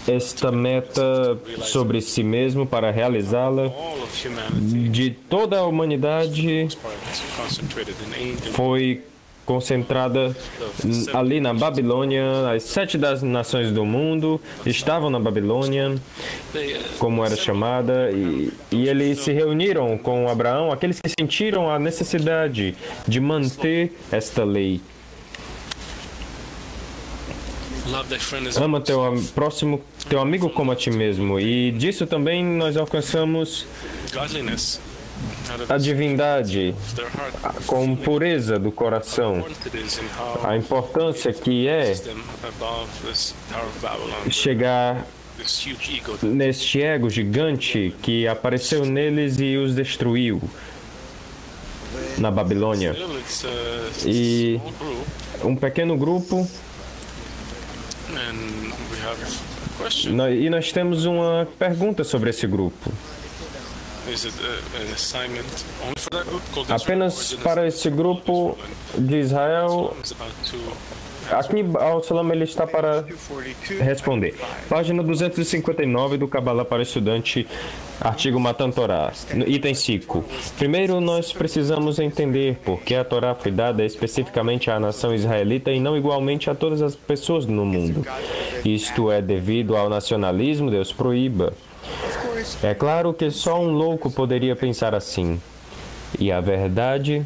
esta meta sobre si mesmo para realizá-la de toda a humanidade foi concentrada ali na Babilônia. As 7 das nações do mundo estavam na Babilônia, como era chamada, e eles se reuniram com Abraão, aqueles que sentiram a necessidade de manter esta lei. Ama teu amigo como a ti mesmo. E disso também nós alcançamos a divindade com pureza do coração. A importância que é chegar neste ego gigante que apareceu neles e os destruiu na Babilônia. E um pequeno grupo. E nós temos uma pergunta sobre esse grupo. Apenas para esse grupo de Israel? Aqui, Al-Salam, ele está para responder. Página 259 do Kabbalah para estudante, artigo Matan Torá, item 5. Primeiro, nós precisamos entender por que a Torá foi dada especificamente à nação israelita e não igualmente a todas as pessoas no mundo. Isto é devido ao nacionalismo, Deus proíba. É claro que só um louco poderia pensar assim. E a verdade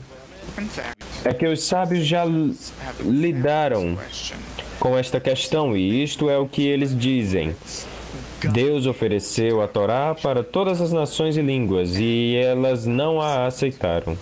é que os sábios já lidaram com esta questão, e isto é o que eles dizem. Deus ofereceu a Torá para todas as nações e línguas, e elas não a aceitaram.